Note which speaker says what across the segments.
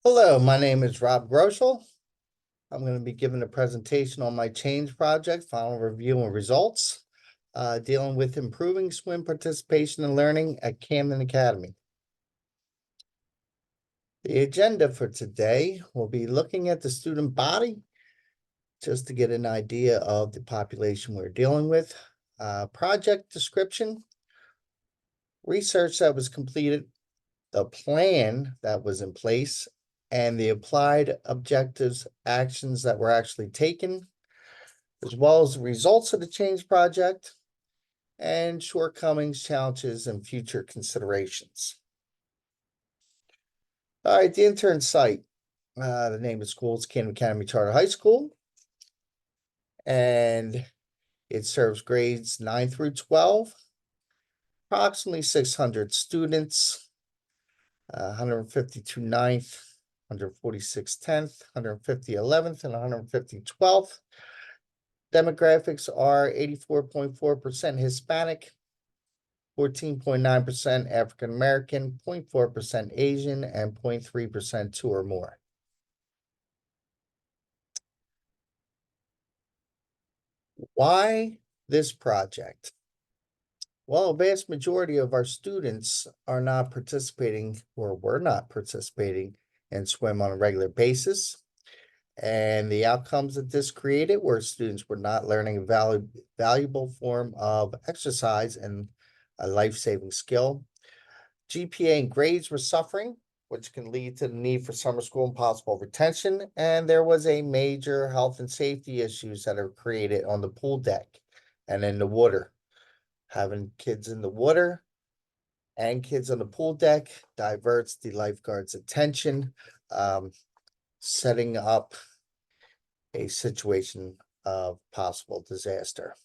Speaker 1: Hello, my name is Rob Grochal. I'm going to be giving a presentation on my change project, final review and results, dealing with improving swim participation and learning at Camden Academy. The agenda for today will be looking at the student body, just to get an idea of the population we're dealing with, project description, research that was completed, the plan that was in place, and the applied objectives, actions that were actually taken, as well as the results of the change project, and shortcomings, challenges, and future considerations. All right, the intern site. The name of the school is Camden Academy Charter High School, and it serves grades 9 through 12, approximately 600 students, 152 ninth, 146 10th, 150 11th, and 150 12th. Demographics are 84.4% Hispanic, 14.9% African American, 0.4% Asian, and 0.3% two or more. Why this project? Well, a vast majority of our students are not participating or were not participating in swim on a regular basis. And the outcomes that this created were students were not learning a valuable form of exercise and a life-saving skill. GPA and grades were suffering, which can lead to the need for summer school and possible retention. And there was a major health and safety issues that are created on the pool deck and in the water. Having kids in the water and kids on the pool deck diverts the lifeguard's attention, setting up a situation of possible disaster.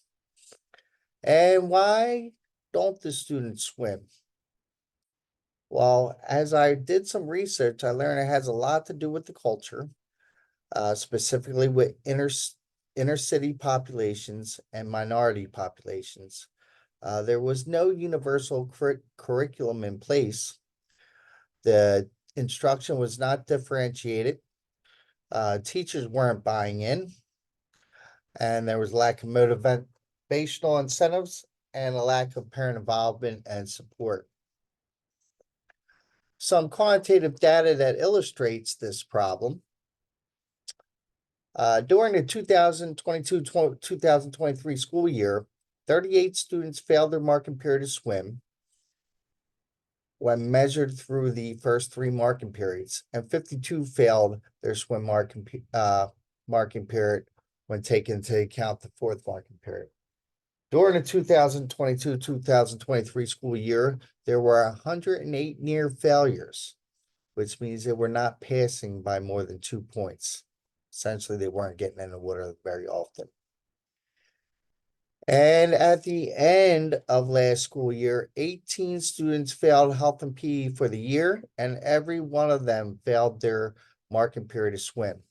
Speaker 1: And why don't the students swim? Well, as I did some research, I learned it has a lot to do with the culture, specifically with inner city populations and minority populations. There was no universal curriculum in place. The instruction was not differentiated. Teachers weren't buying in, and there was lack of motivational incentives and a lack of parent involvement and support. Some quantitative data that illustrates this problem. During the 2022-2023 school year, 38 students failed their marking period of swim when measured through the first 3 marking periods, and 52 failed their swim marking period when taken into account the 4th marking period. During the 2022-2023 school year, there were 108 near failures, which means they were not passing by more than 2 points. Essentially, they weren't getting in the water very often. And at the end of last school year, 18 students failed health and PE for the year, and every one of them failed their marking period of swim.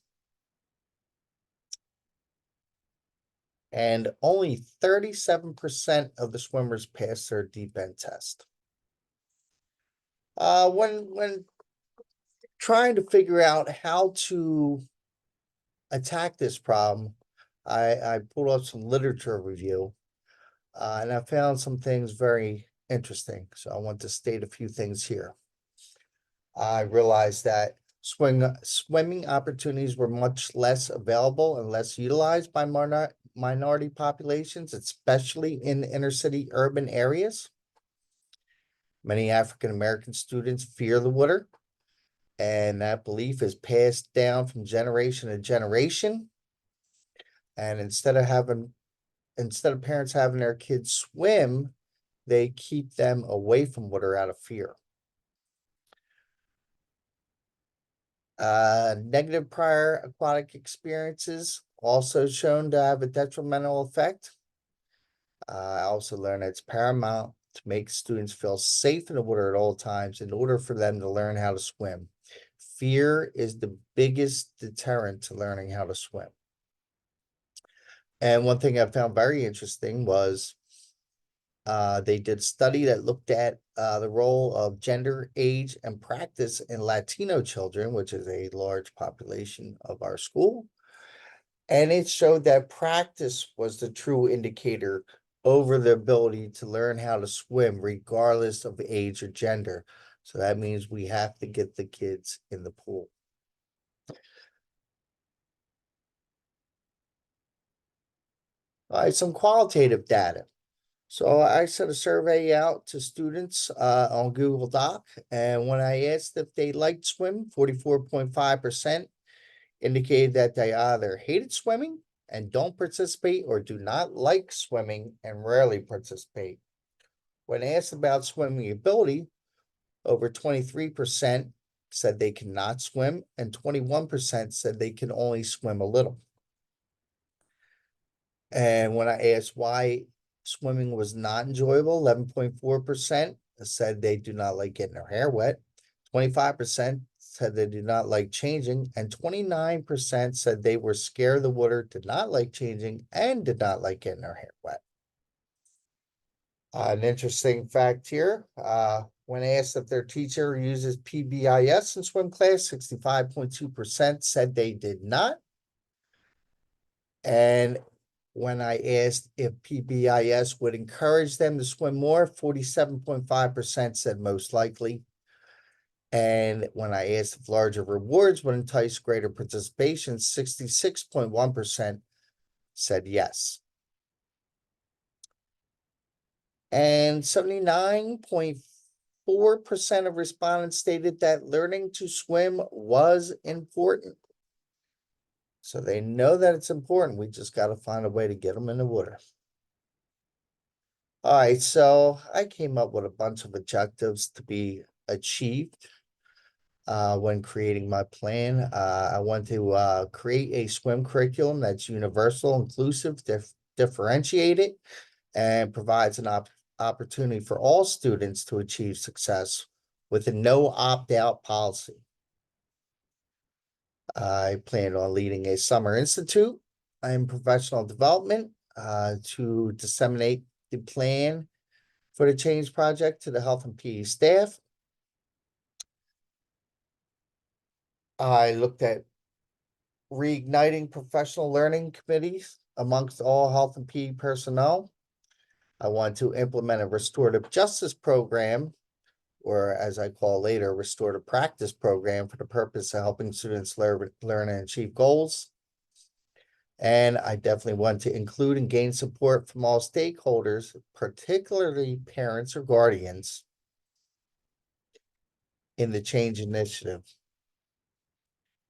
Speaker 1: And only 37% of the swimmers passed their deep end test. When trying to figure out how to attack this problem, I pulled up some literature review, and I found some things very interesting. So I want to state a few things here. I realized that swimming opportunities were much less available and less utilized by minority populations, especially in inner city urban areas. Many African American students fear the water, and that belief is passed down from generation to generation. And instead of parents having their kids swim, they keep them away from water out of fear. Negative prior aquatic experiences also shown to have a detrimental effect. I also learned it's paramount to make students feel safe in the water at all times in order for them to learn how to swim. Fear is the biggest deterrent to learning how to swim. And one thing I found very interesting was They did a study that looked at the role of gender, age, and practice in Latino children, which is a large population of our school. And it showed that practice was the true indicator over the ability to learn how to swim regardless of age or gender. So that means we have to get the kids in the pool. All right, some qualitative data. So I sent a survey out to students on Google Doc, and when I asked if they liked swim, 44.5% indicated that they either hated swimming and don't participate or do not like swimming and rarely participate. When asked about swimming ability, over 23% said they cannot swim and 21% said they can only swim a little. And when I asked why swimming was not enjoyable, 11.4% said they do not like getting their hair wet. 25% said they do not like changing, and 29% said they were scared of the water, did not like changing, and did not like getting their hair wet. An interesting fact here, when asked if their teacher uses PBIS in swim class, 65.2% said they did not. And when I asked if PBIS would encourage them to swim more, 47.5% said most likely. And when I asked if larger rewards would entice greater participation, 66.1% said yes. And 79.4% of respondents stated that learning to swim was important. So they know that it's important. We just got to find a way to get them in the water. All right, so I came up with a bunch of objectives to be achieved when creating my plan. I want to create a swim curriculum that's universal, inclusive, differentiated, and provides an opportunity for all students to achieve success with a no opt-out policy. I plan on leading a summer institute in professional development to disseminate the plan for the change project to the health and PE staff. I looked at reigniting professional learning committees amongst all health and PE personnel. I want to implement a restorative justice program, or as I call later, restorative practice program for the purpose of helping students learn and achieve goals. And I definitely want to include and gain support from all stakeholders, particularly parents or guardians, in the change initiative.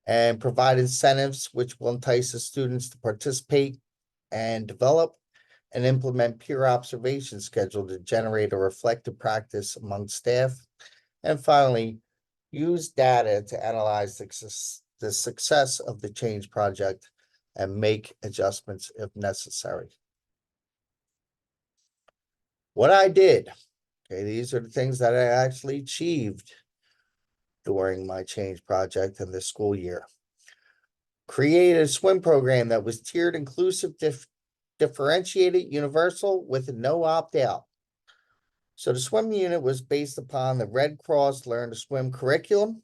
Speaker 1: And provide incentives which will entice the students to participate and develop and implement peer observation schedule to generate a reflective practice among staff. And finally, use data to analyze the success of the change project and make adjustments if necessary. What I did, okay, these are the things that I actually achieved during my change project in this school year. Created a swim program that was tiered, inclusive, differentiated, universal, with no opt-out. So the swim unit was based upon the Red Cross Learn to Swim curriculum.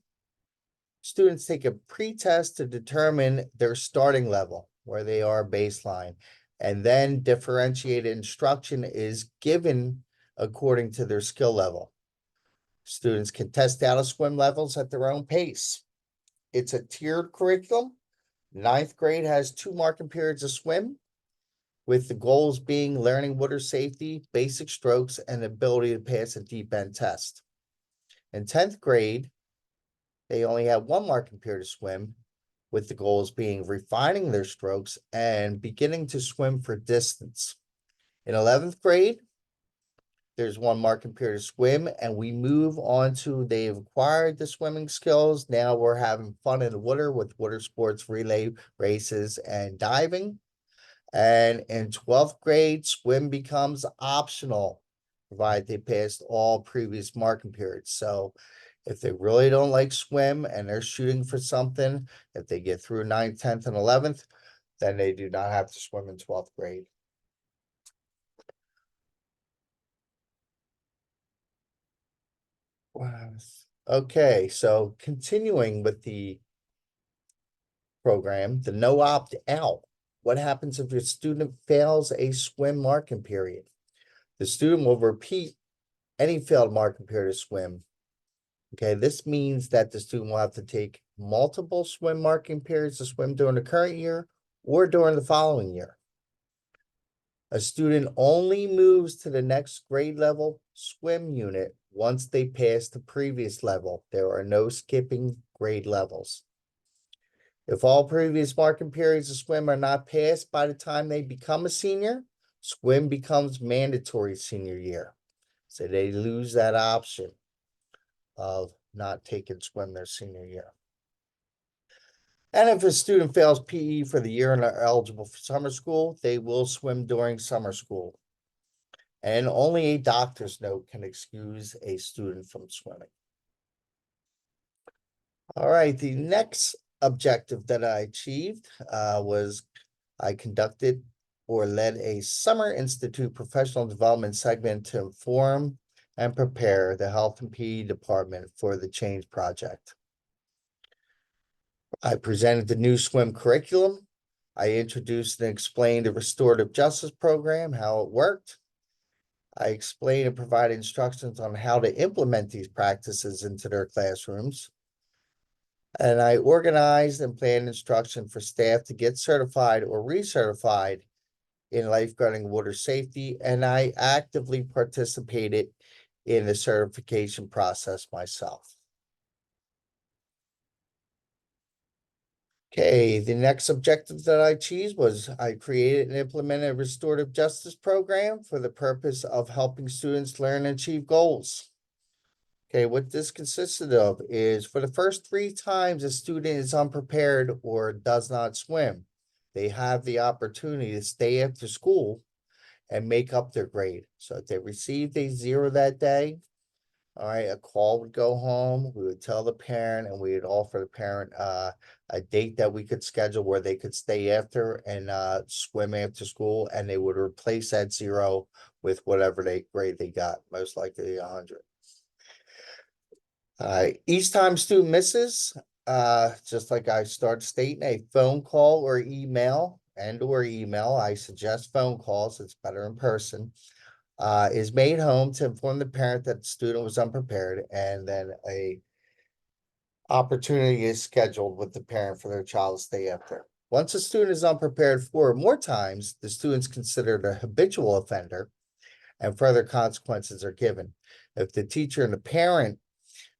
Speaker 1: Students take a pre-test to determine their starting level, where they are baseline, and then differentiated instruction is given according to their skill level. Students can test out of swim levels at their own pace. It's a tiered curriculum. 9th grade has 2 marking periods of swim, with the goals being learning water safety, basic strokes, and the ability to pass a deep end test. In 10th grade, they only have 1 marking period to swim, with the goals being refining their strokes and beginning to swim for distance. In 11th grade, there's 1 marking period to swim, and we move on to they've acquired the swimming skills. Now we're having fun in the water with water sports, relay races, and diving. And in 12th grade, swim becomes optional, provided they passed all previous marking periods. So if they really don't like swim and they're shooting for something, if they get through 9th, 10th, and 11th, then they do not have to swim in 12th grade. Okay, so continuing with the program, the no opt out. What happens if your student fails a swim marking period? The student will repeat any failed marking period of swim. Okay, this means that the student will have to take multiple swim marking periods to swim during the current year or during the following year. A student only moves to the next grade level swim unit once they pass the previous level. There are no skipping grade levels. If all previous marking periods of swim are not passed by the time they become a senior, swim becomes mandatory senior year. So they lose that option of not taking swim their senior year. And if a student fails PE for the year and are eligible for summer school, they will swim during summer school. And only a doctor's note can excuse a student from swimming. All right, the next objective that I achieved was I conducted or led a Summer Institute professional development segment to inform and prepare the health and PE department for the change project. I presented the new swim curriculum. I introduced and explained the restorative justice program, how it worked. I explained and provided instructions on how to implement these practices into their classrooms. And I organized and planned instruction for staff to get certified or recertified in lifeguarding water safety, and I actively participated in the certification process myself. Okay, the next objective that I achieved was I created and implemented a restorative justice program for the purpose of helping students learn and achieve goals. Okay, what this consisted of is for the first 3 times a student is unprepared or does not swim, they have the opportunity to stay after school and make up their grade. So if they received a 0 that day, all right, a call would go home, we would tell the parent, and we would offer the parent a date that we could schedule where they could stay after and swim after school, and they would replace that 0 with whatever grade they got, most likely 100. Each time student misses, just like I started stating, a phone call or email I suggest phone calls, it's better in person, is made home to inform the parent that the student was unprepared, and then a opportunity is scheduled with the parent for their child to stay after. Once a student is unprepared 4 or more times, the student's considered a habitual offender and further consequences are given. If the teacher and the parent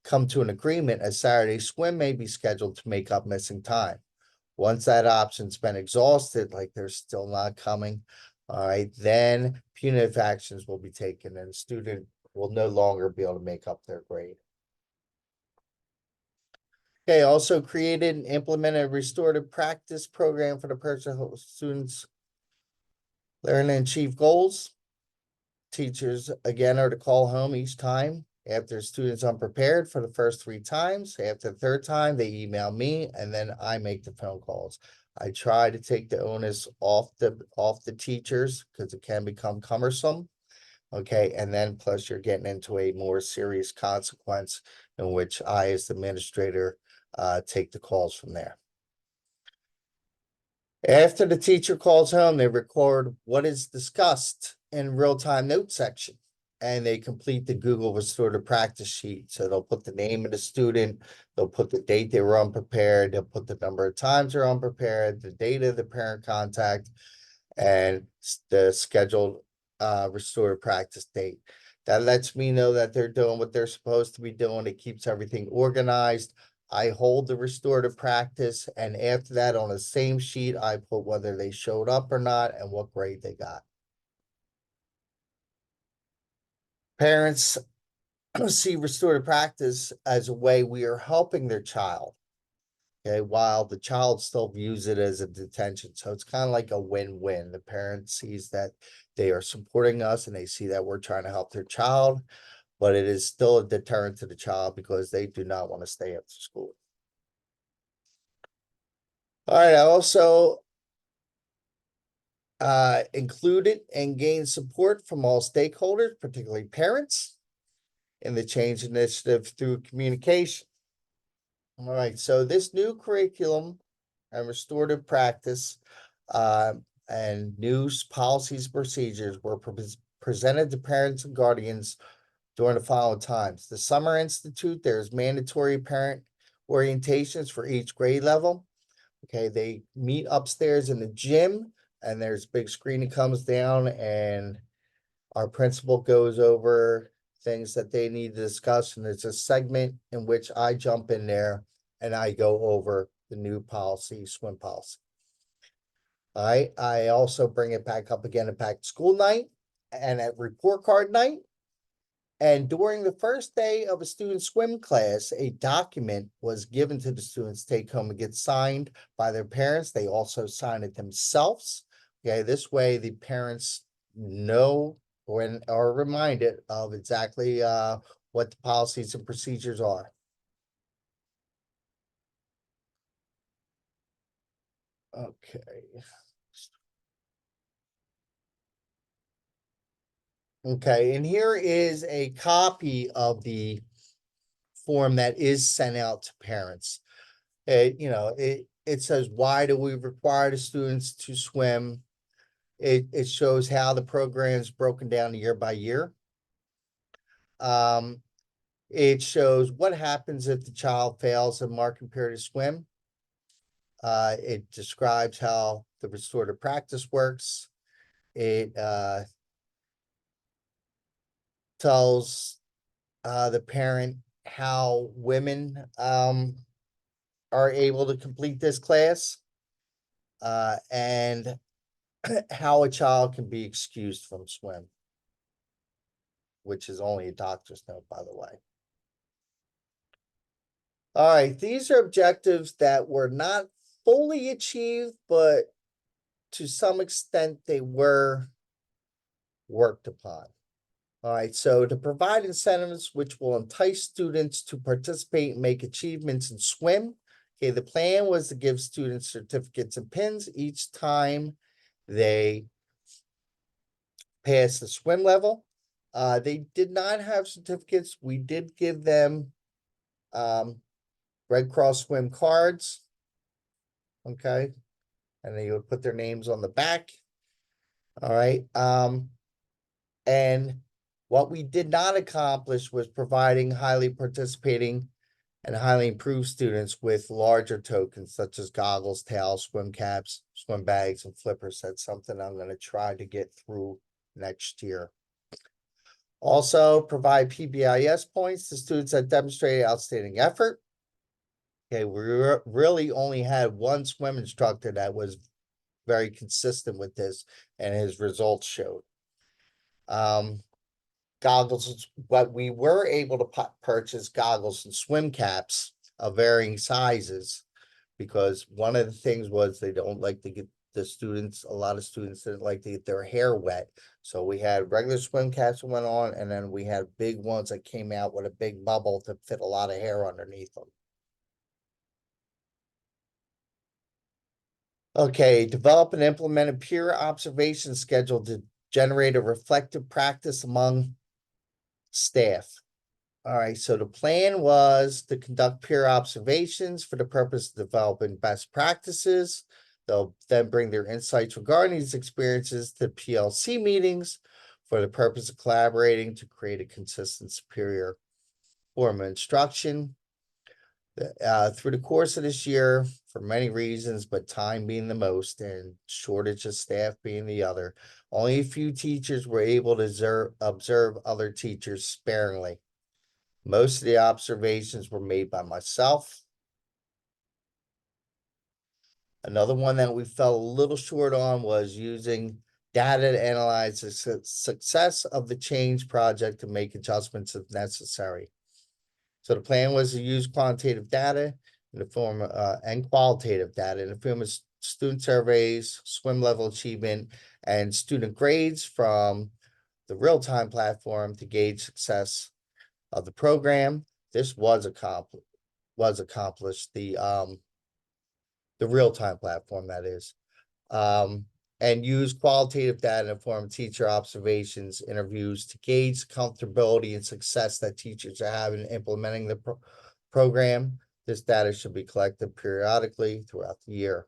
Speaker 1: come to an agreement, a Saturday swim may be scheduled to make up missing time. Once that option's been exhausted, like they're still not coming, all right, then punitive actions will be taken and the student will no longer be able to make up their grade. Okay, also created and implemented a restorative practice program for the person who students learn and achieve goals. Teachers, again, are to call home each time after students unprepared for the first 3 times. After the 3rd time, they email me and then I make the phone calls. I try to take the onus off the teachers because it can become cumbersome. Okay, and then plus you're getting into a more serious consequence in which I, as the administrator, take the calls from there. After the teacher calls home, they record what is discussed in real-time note section, and they complete the Google restorative practice sheet. So they'll put the name of the student, they'll put the date they were unprepared, they'll put the number of times they're unprepared, the date of the parent contact, and the scheduled restorative practice date. That lets me know that they're doing what they're supposed to be doing. It keeps everything organized. I hold the restorative practice, and after that, on the same sheet, I put whether they showed up or not and what grade they got. Parents see restorative practice as a way we are helping their child, okay, while the child still views it as a detention. So it's kind of like a win-win. The parent sees that they are supporting us and they see that we're trying to help their child, but it is still a deterrent to the child because they do not want to stay after school. All right, I also included and gained support from all stakeholders, particularly parents, in the change initiative through communication. All right, so this new curriculum and restorative practice and new policies, procedures were presented to parents and guardians during the following times. The Summer Institute, there's mandatory parent orientations for each grade level. Okay, they meet upstairs in the gym, and there's a big screen that comes down, and our principal goes over things that they need to discuss, and there's a segment in which I jump in there and I go over the new policy, swim policy. All right, I also bring it back up again at back to school night and at report card night. And during the first day of a student swim class, a document was given to the students to take home and get signed by their parents. They also sign it themselves. Okay, this way the parents know when are reminded of exactly what the policies and procedures are. Okay. Okay, and here is a copy of the form that is sent out to parents. It says, why do we require the students to swim? It shows how the program is broken down year by year. It shows what happens if the child fails a marking period of swim. It describes how the restorative practice works. It tells the parent how women are able to complete this class, and how a child can be excused from swim, which is only a doctor's note, by the way. All right, these are objectives that were not fully achieved, but to some extent they were worked upon. All right, so to provide incentives which will entice students to participate and make achievements in swim. Okay, the plan was to give students certificates and pins each time they pass the swim level. They did not have certificates. We did give them Red Cross swim cards. Okay, and they would put their names on the back. All right. And what we did not accomplish was providing highly participating and highly improved students with larger tokens such as goggles, towels, swim caps, swim bags, and flippers. That's something I'm going to try to get through next year. Also, provide PBIS points to students that demonstrated outstanding effort. Okay, we really only had one swim instructor that was very consistent with this, and his results showed. Goggles, but we were able to purchase goggles and swim caps of varying sizes, because one of the things was they don't like to get the students, a lot of students didn't like to get their hair wet. So we had regular swim caps that went on, and then we had big ones that came out with a big bubble to fit a lot of hair underneath them. Okay, develop and implement a peer observation schedule to generate a reflective practice among staff. All right, so the plan was to conduct peer observations for the purpose of developing best practices. They'll then bring their insights regarding these experiences to PLC meetings for the purpose of collaborating to create a consistent, superior form of instruction. Through the course of this year, for many reasons, but time being the most and shortage of staff being the other, only a few teachers were able to observe other teachers sparingly. Most of the observations were made by myself. Another one that we fell a little short on was using data to analyze the success of the change project to make adjustments if necessary. So the plan was to use quantitative data in the form and qualitative data in the form of student surveys, swim level achievement, and student grades from the real-time platform to gauge success of the program. This was accomplished. The real-time platform, that is. and use qualitative data in the form of teacher observations, interviews to gauge comfortability and success that teachers are having implementing the program. This data should be collected periodically throughout the year.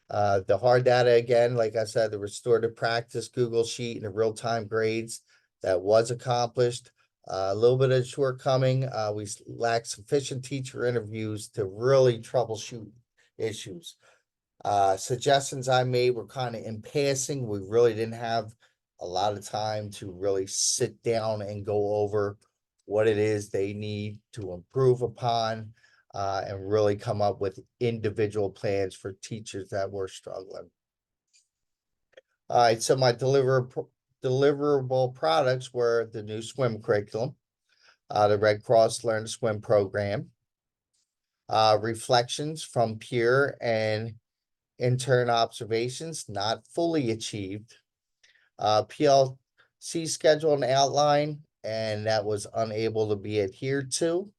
Speaker 1: The hard data, again, like I said, the restorative practice Google Sheet and the real-time grades that was accomplished. A little bit of shortcoming. We lack sufficient teacher interviews to really troubleshoot issues. Suggestions I made were kind of in passing. We really didn't have a lot of time to really sit down and go over what it is they need to improve upon, and really come up with individual plans for teachers that were struggling. All right, so my deliverable products were the new swim curriculum, the Red Cross Learn to Swim program, reflections from peer and intern observations not fully achieved, PLC schedule and outline, and that was unable to be adhered to.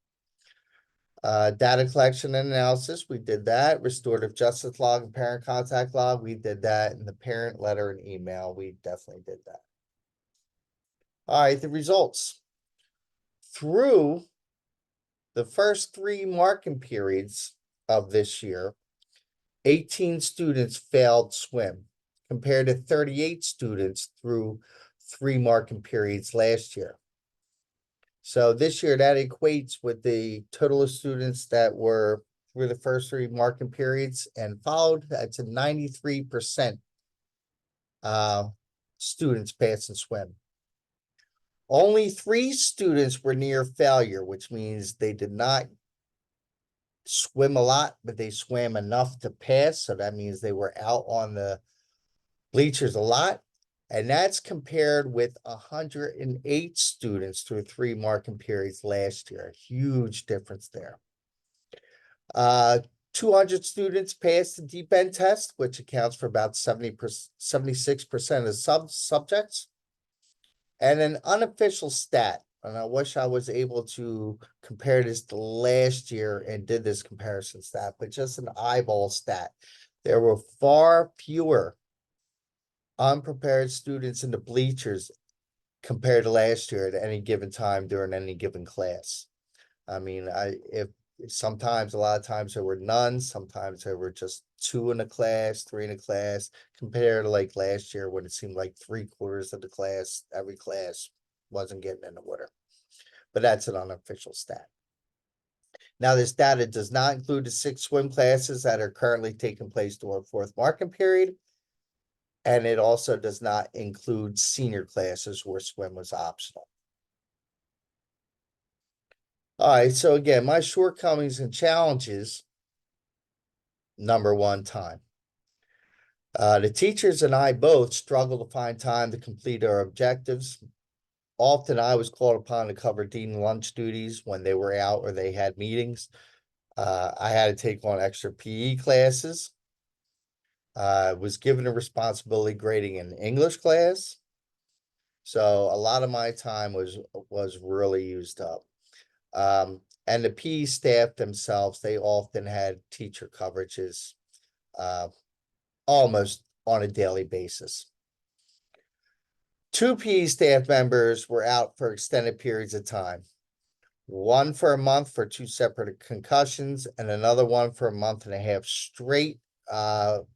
Speaker 1: Data collection and analysis, we did that. Restorative justice log and parent contact log, we did that. And the parent letter and email, we definitely did that. All right, the results. Through the first 3 marking periods of this year, 18 students failed swim compared to 38 students through 3 marking periods last year. So this year that equates with the total of students that were through the first 3 marking periods and followed. That's a 93% students pass and swim. Only 3 students were near failure, which means they did not swim a lot, but they swam enough to pass. So that means they were out on the bleachers a lot. And that's compared with 108 students through 3 marking periods last year. A huge difference there. 200 students passed the deep end test, which accounts for about 76% of subjects. And an unofficial stat, and I wish I was able to compare this to last year and did this comparison stat, but just an eyeball stat. There were far fewer unprepared students in the bleachers compared to last year at any given time during any given class. I mean, if sometimes, a lot of times there were none, sometimes there were just 2 in a class, 3 in a class, compared to like last year when it seemed like 3/4 of the class, every class wasn't getting in the water. But that's an unofficial stat. Now, this data does not include the 6 swim classes that are currently taking place during 4th marking period. And it also does not include senior classes where swim was optional. All right, so again, my shortcomings and challenges. Number 1, time. The teachers and I both struggle to find time to complete our objectives. Often I was called upon to cover dean lunch duties when they were out or they had meetings. I had to take on extra PE classes. Was given a responsibility grading an English class. So a lot of my time was really used up. And the PE staff themselves, they often had teacher coverages almost on a daily basis. 2 PE staff members were out for extended periods of time. 1 for a month for 2 separate concussions, and another one for a month and a half straight on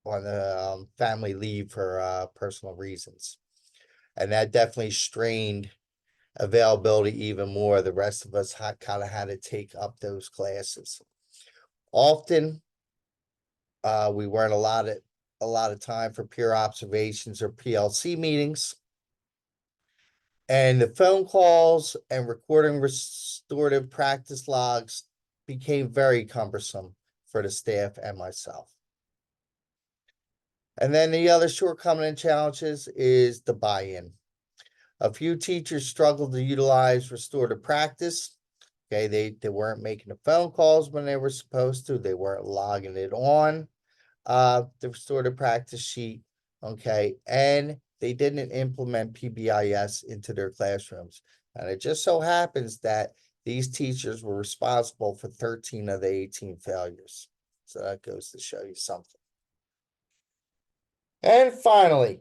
Speaker 1: the family leave for personal reasons. And that definitely strained availability even more. The rest of us kind of had to take up those classes. Often, we weren't allotted a lot of time for peer observations or PLC meetings. And the phone calls and recording restorative practice logs became very cumbersome for the staff and myself. And then the other shortcoming and challenges is the buy-in. A few teachers struggled to utilize restorative practice. Okay, they weren't making the phone calls when they were supposed to. They weren't logging it on the restorative practice sheet. Okay, and they didn't implement PBIS into their classrooms. And it just so happens that these teachers were responsible for 13 of the 18 failures. So that goes to show you something. And finally,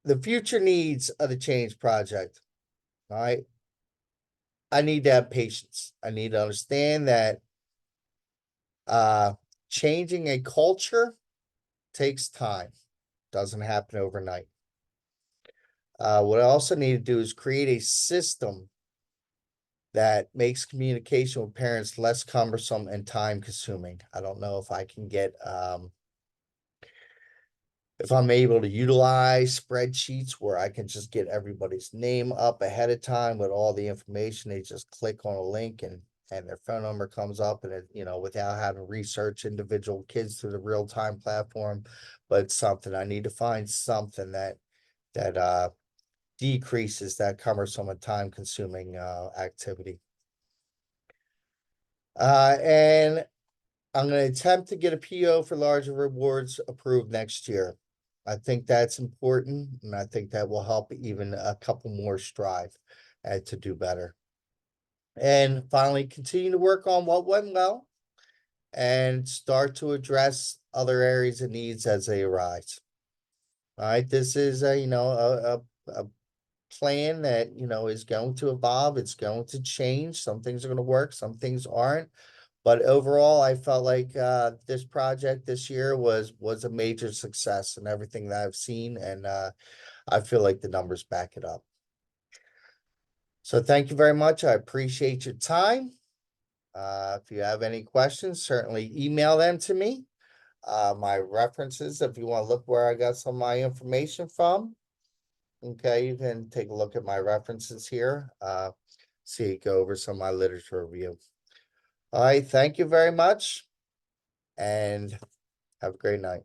Speaker 1: the future needs of the change project. All right. I need to have patience. I need to understand that changing a culture takes time. Doesn't happen overnight. What I also need to do is create a system that makes communication with parents less cumbersome and time consuming. I don't know if I can get if I'm able to utilize spreadsheets where I can just get everybody's name up ahead of time with all the information. They just click on a link and their phone number comes up, and it, without having to research individual kids through the real-time platform. But it's something I need to find something that decreases that cumbersome and time consuming activity. And I'm going to attempt to get a PO for larger rewards approved next year. I think that's important, and I think that will help even a couple more strive to do better. And finally, continue to work on what went well and start to address other areas of needs as they arise. All right, this is a plan that is going to evolve. It's going to change. Some things are going to work, some things aren't. But overall, I felt like this project this year was a major success in everything that I've seen, and I feel like the numbers back it up. So thank you very much. I appreciate your time. If you have any questions, certainly email them to me. My references, if you want to look where I got some of my information from, okay, you can take a look at my references here. Go over some of my literature review. All right, thank you very much, and have a great night.